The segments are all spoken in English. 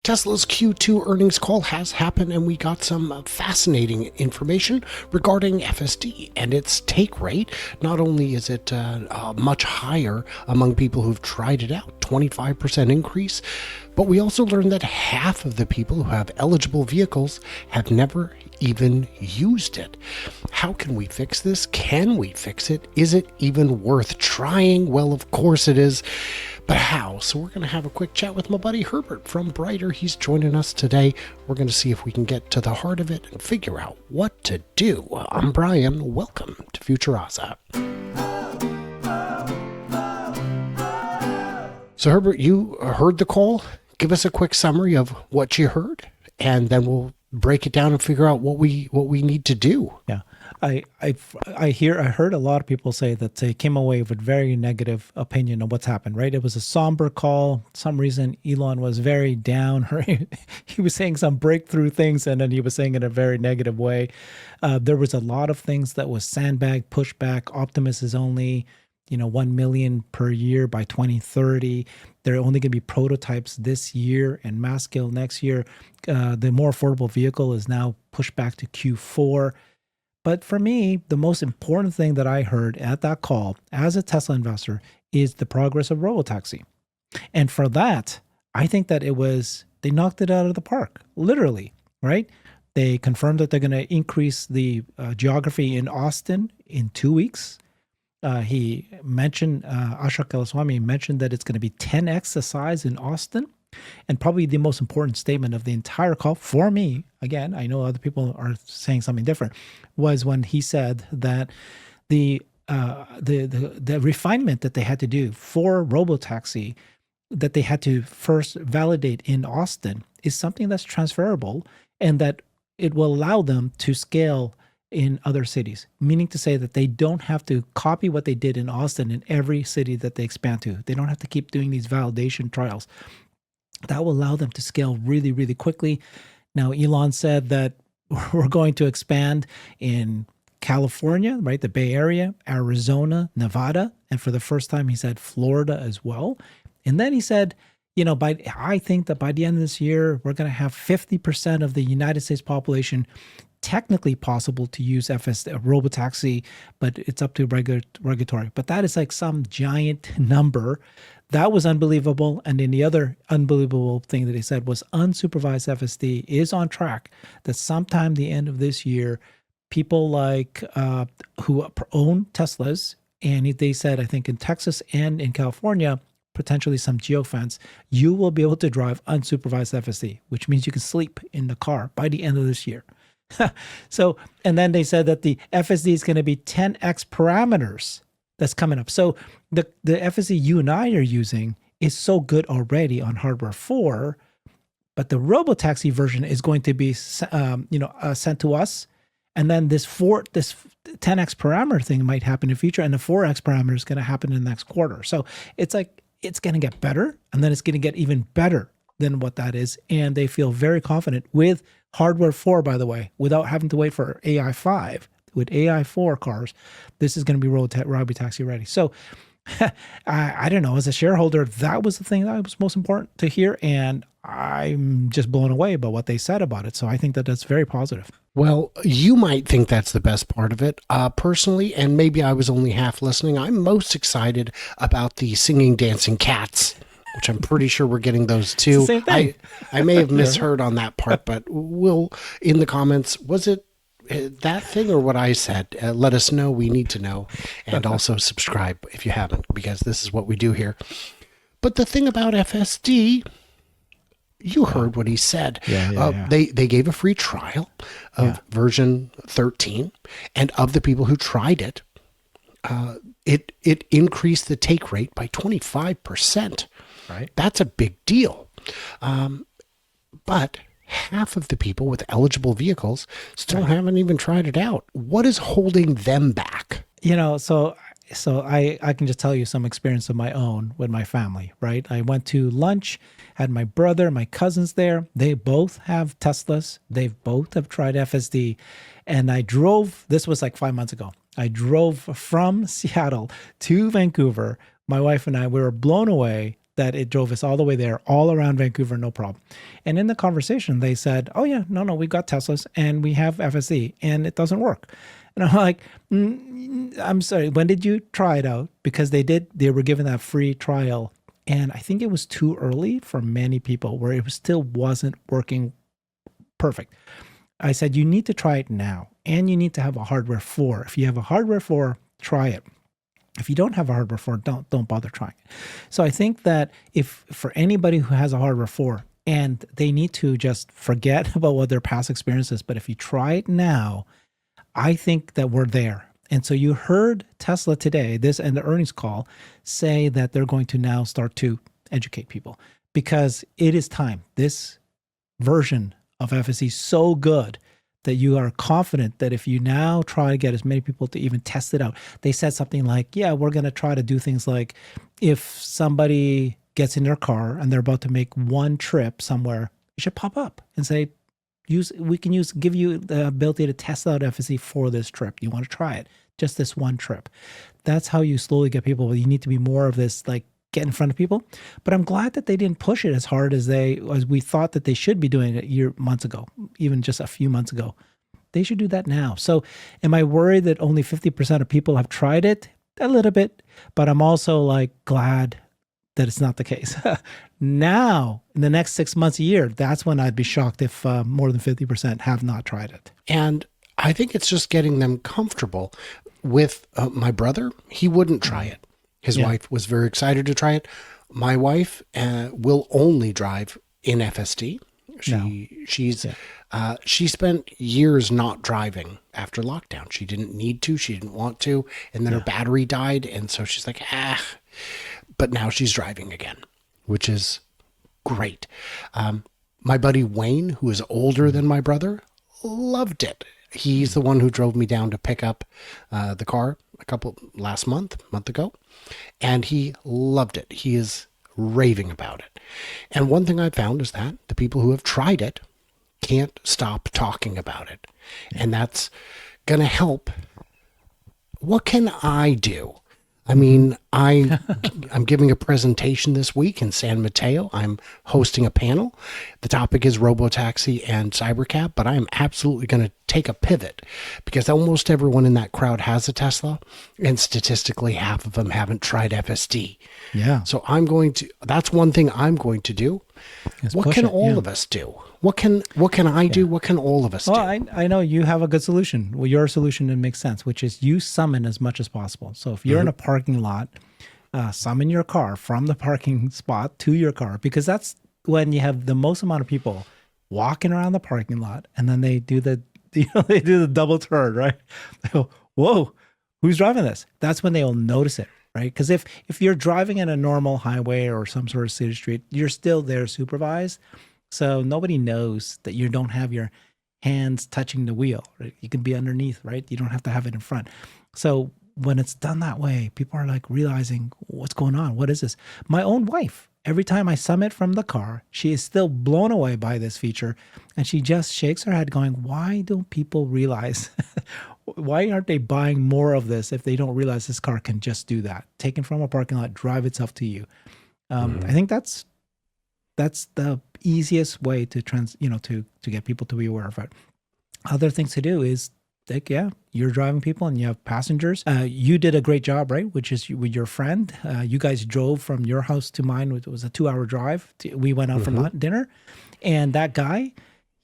Tesla's Q2 earnings call has happened, and we got some fascinating information regarding FSD and its take rate. Not only is it much higher among people who've tried it out, 25% increase, but we also learned that half of the people who have eligible vehicles have never even used it. How can we fix this? Can we fix it? Is it even worth trying? Well, of course it is. But how? So we're going to have a quick chat with my buddy Herbert from Brighter. He's joining us today. We're going to see if we can get to the heart of it and figure out what to do. I'm Brian. Welcome to Futuraza. So Herbert, you heard the call. Give us a quick summary of what you heard, and then we'll break it down and figure out what we need to do. Yeah. I heard a lot of people say that they came away with very negative opinion of what's happened, right? It was a somber call. Some reason Elon was very down. He was saying some breakthrough things, and then he was saying it in a very negative way. There was a lot of things that was sandbag, pushback. Optimus is only 1 million per year by 2030. There are only going to be prototypes this year and mass scale next year. The more affordable vehicle is now pushed back to Q4. But for me, the most important thing that I heard at that call as a Tesla investor is the progress of robotaxi. And for that, I think that they knocked it out of the park, literally, right? They confirmed that they're going to increase the geography in Austin in 2 weeks. He mentioned, Ashok Kelaswamy mentioned that it's going to be 10x the size in Austin. And probably the most important statement of the entire call for me, again, I know other people are saying something different, was when he said that the refinement that they had to do for robotaxi, that they had to first validate in Austin, is something that's transferable, and that it will allow them to scale in other cities, meaning to say that they don't have to copy what they did in Austin in every city that they expand to. They don't have to keep doing these validation trials. That will allow them to scale really, really quickly. Now, Elon said that we're going to expand in California, right? The Bay Area, Arizona, Nevada, and for the first time, he said Florida as well. And then he said, I think that by the end of this year, we're going to have 50% of the United States population technically possible to use FSD, robotaxi, but it's up to regulatory. But that is like some giant number. That was unbelievable. And then the other unbelievable thing that he said was unsupervised FSD is on track, that sometime the end of this year, people like who own Teslas, and they said, I think in Texas and in California, potentially some geofence, you will be able to drive unsupervised FSD, which means you can sleep in the car by the end of this year. So, and then they said that the FSD is going to be 10x parameters that's coming up. So the FSD you and I are using is so good already on hardware 4, but the robotaxi version is going to be sent to us, and then this 10x parameter thing might happen in the future, and the 4x parameter is going to happen in the next quarter. So it's like it's going to get better, and then it's going to get even better than what that is, and they feel very confident with hardware 4, by the way, without having to wait for AI 5. With AI 4 cars, this is going to be robotaxi ready. So I don't know, as a shareholder, that was the thing that was most important to hear, and I'm just blown away by what they said about it. So I think that that's very positive. Well, you might think that's the best part of it. Personally, and maybe I was only half listening, I'm most excited about the singing, dancing cats, which I'm pretty sure we're getting those too. Same thing. I may have misheard on that part, but we'll, in the comments, was it that thing or what I said? Let us know. We need to know. And also subscribe if you haven't, because this is what we do here. But the thing about FSD, you heard what he said. They gave a free trial of version 13, and of the people who tried it, it increased the take rate by 25%. Right. That's a big deal. But half of the people with eligible vehicles still haven't even tried it out. What is holding them back? So I can just tell you some experience of my own with my family, right? I went to lunch, had my brother, my cousins there. They both have Teslas. They both have tried FSD. And I drove, this was like 5 months ago. I drove from Seattle to Vancouver. My wife and I, we were blown away that it drove us all the way there, all around Vancouver, no problem. And in the conversation, they said, oh yeah, no, we've got Teslas and we have FSD and it doesn't work. And I'm like, I'm sorry, when did you try it out? Because they were given that free trial. And I think it was too early for many people where it still wasn't working perfect. I said, you need to try it now. And you need to have a hardware 4. If you have a hardware 4, try it. If you don't have a hardware 4, don't bother trying it. So I think that if for anybody who has a hardware 4 and they need to just forget about what their past experience is, but if you try it now, I think that we're there. And so you heard Tesla today, this and the earnings call, say that they're going to now start to educate people because it is time. This version of FSD is so good that you are confident that if you now try to get as many people to even test it out, they said something like, yeah, we're going to try to do things like if somebody gets in their car and they're about to make one trip somewhere, it should pop up and say, give you the ability to test out FSD for this trip. You want to try it, just this one trip. That's how you slowly get people. You need to be more of this, like get in front of people. But I'm glad that they didn't push it as hard as we thought that they should be doing it months ago, even just a few months ago. They should do that now. So am I worried that only 50% of people have tried it? A little bit, but I'm also like glad that it's not the case. Now, in the next 6 months, a year, that's when I'd be shocked if more than 50% have not tried it. And I think it's just getting them comfortable with my brother. He wouldn't try it. His wife was very excited to try it. My wife will only drive in FSD. She spent years not driving after lockdown. She didn't need to. She didn't want to. And then her battery died. And so she's like, But now she's driving again, which is great. My buddy Wayne, who is older than my brother, loved it. He's the one who drove me down to pick up the car last month ago, and he loved it. He is raving about it. And one thing I found is that the people who have tried it can't stop talking about it. And that's going to help. What can I do? I mean, I'm giving a presentation this week in San Mateo. I'm hosting a panel. The topic is robotaxi and cybercab, but I'm absolutely going to take a pivot because almost everyone in that crowd has a Tesla, and statistically half of them haven't tried FSD. Yeah. So that's one thing I'm going to do. What can all of us do? What can I do? What can all of us do? Well, I know you have a good solution. Well, your solution makes sense, which is you summon as much as possible. So if you're in a parking lot, summon your car from the parking spot to your car, because that's when you have the most amount of people walking around the parking lot, and then they do the double turn, right? They go, whoa, who's driving this? That's when they'll notice it, right? Because if you're driving in a normal highway or some sort of city street, you're still there supervised. So nobody knows that you don't have your hands touching the wheel, right? You can be underneath, right? You don't have to have it in front. So when it's done that way, people are like realizing what's going on. What is this? My own wife, every time I summit from the car, she is still blown away by this feature. And she just shakes her head going, why don't people realize, why aren't they buying more of this if they don't realize this car can just do that? Taken from a parking lot, drive itself to you. I think that's the easiest way to to get people to be aware of it. Other things to do is you're driving people and you have passengers. You did a great job, right? Which is with your friend. You guys drove from your house to mine. It was a 2-hour drive. We went out for dinner, and that guy,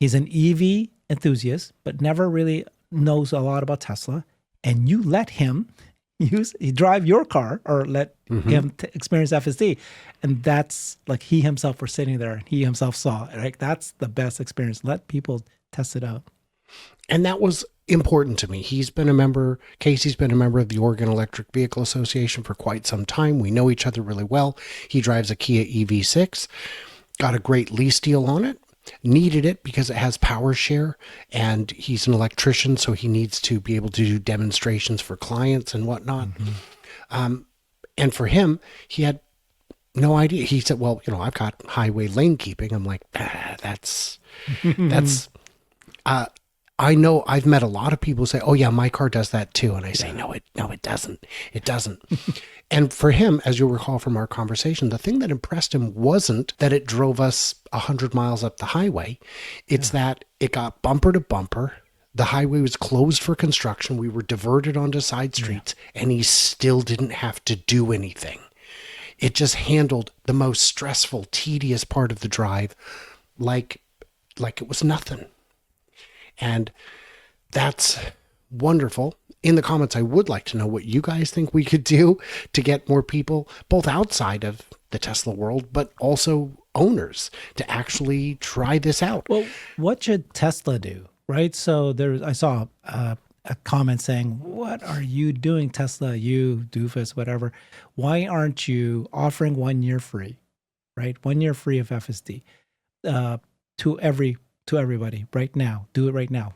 he's an EV enthusiast, but never really knows a lot about Tesla. And you let him drive your car or let him experience FSD. And that's like he himself was sitting there and he himself saw it, right? That's the best experience. Let people test it out. And that was important to me. Casey's been a member of the Oregon Electric Vehicle Association for quite some time. We know each other really well. He drives a Kia EV6, got a great lease deal on it. Needed it because it has power share, and he's an electrician, so he needs to be able to do demonstrations for clients and whatnot. And for him, he had no idea. He said, well, I've got highway lane keeping. I'm like, that's I know I've met a lot of people who say, "Oh yeah, my car does that too," and I say, "No, it doesn't. It doesn't." And for him, as you'll recall from our conversation, the thing that impressed him wasn't that it drove us 100 miles up the highway. It's that it got bumper to bumper. The highway was closed for construction. We were diverted onto side streets, and he still didn't have to do anything. It just handled the most stressful, tedious part of the drive like it was nothing. And that's wonderful. In the comments, I would like to know what you guys think we could do to get more people, both outside of the Tesla world, but also owners, to actually try this out. Well, what should Tesla do, right? So I saw a comment saying, "What are you doing, Tesla? You doofus, whatever. Why aren't you offering 1 year free, right? 1 year free of FSD to everybody right now. Do it right now.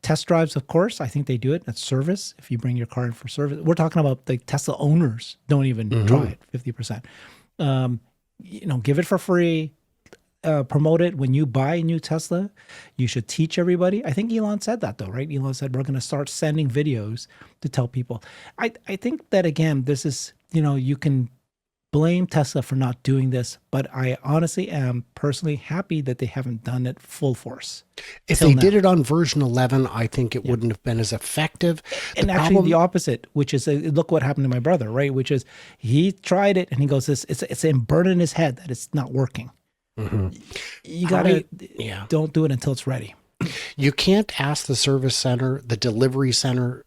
Test drives, of course, I think they do it. That's service. If you bring your car in for service, we're talking about the Tesla owners don't even try it. 50%. Give it for free. Promote it when you buy a new Tesla. You should teach everybody. I think Elon said that though, right? Elon said we're going to start sending videos to tell people. I think that again, this is you can blame Tesla for not doing this, but I honestly am personally happy that they haven't done it full force. If they did it on version 11, I think it wouldn't have been as effective. And actually the opposite, which is, look what happened to my brother, right? Which is he tried it and he goes, it's burned in his head that it's not working. You gotta, don't do it until it's ready. You can't ask the service center, the delivery center,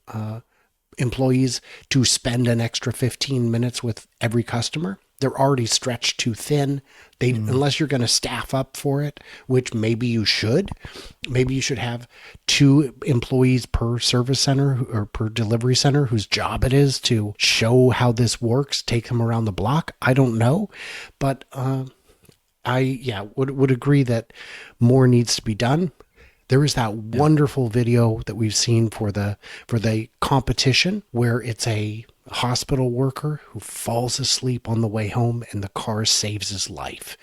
employees to spend an extra 15 minutes with every customer. They're already stretched too thin. Unless you're going to staff up for it, which maybe you should. Maybe you should have 2 employees per service center or per delivery center whose job it is to show how this works, take them around the block. I don't know, but I would agree that more needs to be done. There is that wonderful video that we've seen for the competition where it's a hospital worker who falls asleep on the way home and the car saves his life.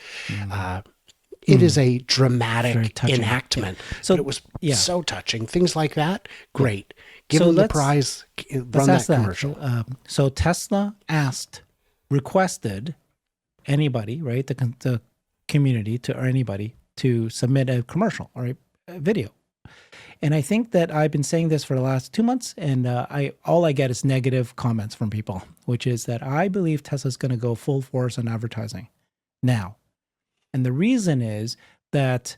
It is a dramatic enactment. So it was so touching. Things like that, great. Give them the prize, run that commercial. So Tesla requested anybody, right, the community or anybody to submit a commercial, all right, video. And I think that I've been saying this for the last 2 months, and all I get is negative comments from people, which is that I believe Tesla's going to go full force on advertising now. And the reason is that,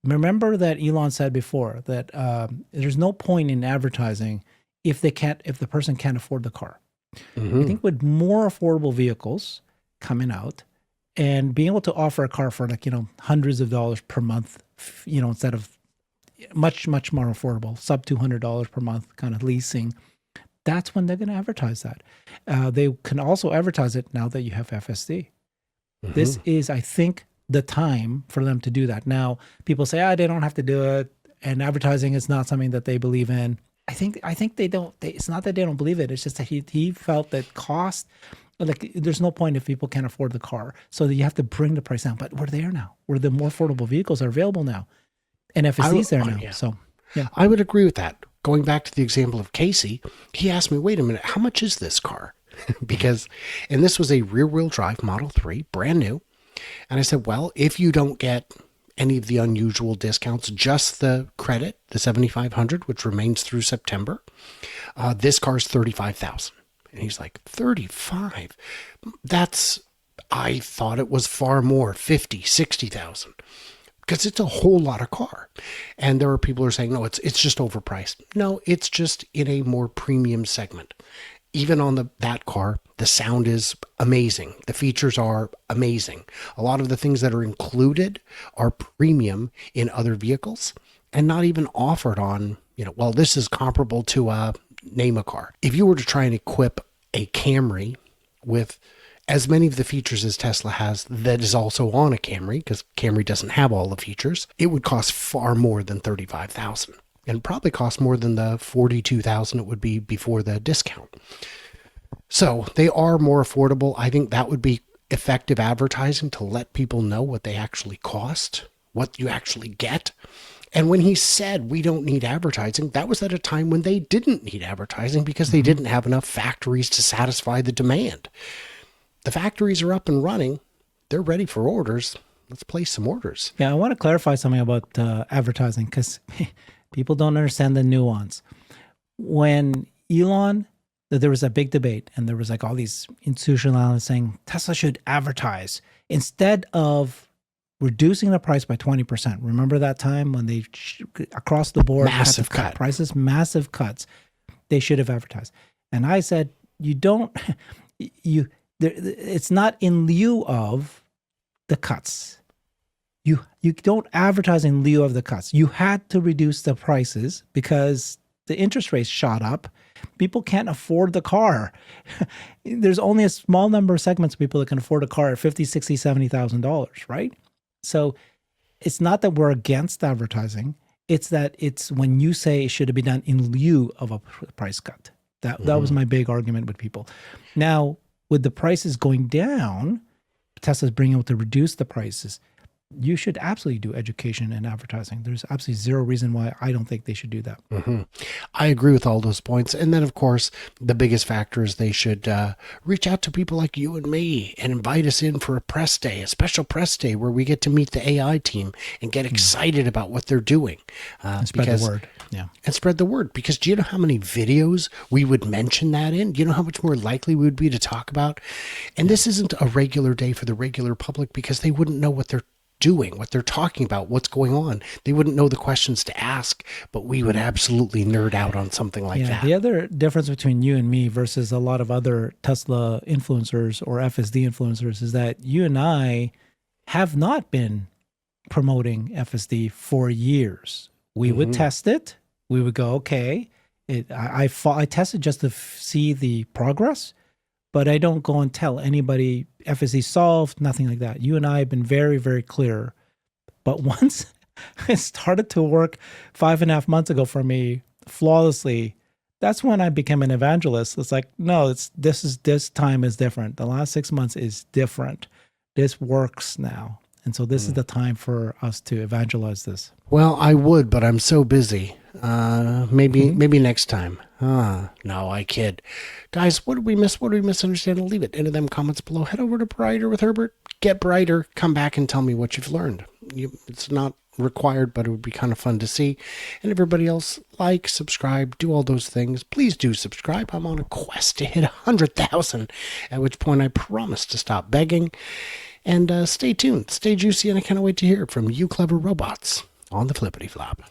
remember that Elon said before that there's no point in advertising if the person can't afford the car. I think with more affordable vehicles coming out and being able to offer a car for hundreds of dollars per month, instead of much more affordable, sub $200 per month kind of leasing, that's when they're going to advertise that. They can also advertise it now that you have FSD. This is, I think, the time for them to do that. Now, people say, they don't have to do it, and advertising is not something that they believe in. I think they don't. It's not that they don't believe it. It's just that he felt that cost, there's no point if people can't afford the car. So that you have to bring the price down. But we're there now. Where the more affordable vehicles are available now. And FSD's there now. So, I would agree with that. Going back to the example of Casey, he asked me, wait a minute, how much is this car? And this was a rear-wheel drive Model 3, brand new. And I said, well, if you don't get any of the unusual discounts, just the credit, the $7,500, which remains through September, this car's $35,000. And he's like, 35? I thought it was far more, 50, 60,000. Because it's a whole lot of car. And there are people who are saying, no, it's just overpriced. No, it's just in a more premium segment. Even on that car, the sound is amazing. The features are amazing. A lot of the things that are included are premium in other vehicles and not even offered on, well, this is comparable to name a car. If you were to try and equip a Camry with as many of the features as Tesla has that is also on a Camry, because Camry doesn't have all the features, it would cost far more than $35,000 and probably cost more than the $42,000 it would be before the discount. So they are more affordable. I think that would be effective advertising to let people know what they actually cost, what you actually get. And when he said we don't need advertising, that was at a time when they didn't need advertising because they didn't have enough factories to satisfy the demand. The factories are up and running. They're ready for orders. Let's place some orders. Yeah, I want to clarify something about advertising because people don't understand the nuance. When Elon, there was a big debate and there was like all these institutional analysts saying Tesla should advertise instead of reducing the price by 20%. Remember that time when they across the board Massive had to cut cut. prices, massive cuts. They should have advertised. And I said, you don't, it's not in lieu of the cuts. You don't advertise in lieu of the cuts. You had to reduce the prices because the interest rates shot up. People can't afford the car. There's only a small number of segments of people that can afford a car at $50,000, $60,000, $70,000, right? So it's not that we're against advertising. It's that it's when you say it should have been done in lieu of a price cut. That was my big argument with people. Now, with the prices going down, Tesla's bringing out to reduce the prices. You should absolutely do education and advertising. There's absolutely zero reason why I don't think they should do that. I agree with all those points. And then, of course, the biggest factor is they should reach out to people like you and me and invite us in for a press day, a special press day where we get to meet the AI team and get excited about what they're doing. And spread the word. Yeah. And spread the word. Because do you know how many videos we would mention that in? Do you know how much more likely we would be to talk about? And this isn't a regular day for the regular public because they wouldn't know what they're doing, what they're talking about, what's going on. They wouldn't know the questions to ask, but we would absolutely nerd out on something like that. The other difference between you and me versus a lot of other Tesla influencers or FSD influencers is that you and I have not been promoting FSD for years. We would test it. We would go, okay, I tested just to see the progress, but I don't go and tell anybody FSD solved, nothing like that. You and I have been very, very clear. But once it started to work 5.5 months ago for me flawlessly, that's when I became an evangelist. It's like, no, this time is different. The last 6 months is different. This works now. And so this is the time for us to evangelize this. Well, I would, but I'm so busy. Maybe next time. No, I kid. Guys, what did we miss? What did we misunderstand? Leave it into them comments below. Head over to Brighter with Herbert. Get brighter. Come back and tell me what you've learned. It's not required, but it would be kind of fun to see. And everybody else, like, subscribe, do all those things. Please do subscribe. I'm on a quest to hit 100,000, at which point I promise to stop begging. And stay tuned, stay juicy, and I cannot wait to hear from you clever robots on the Flippity Flop.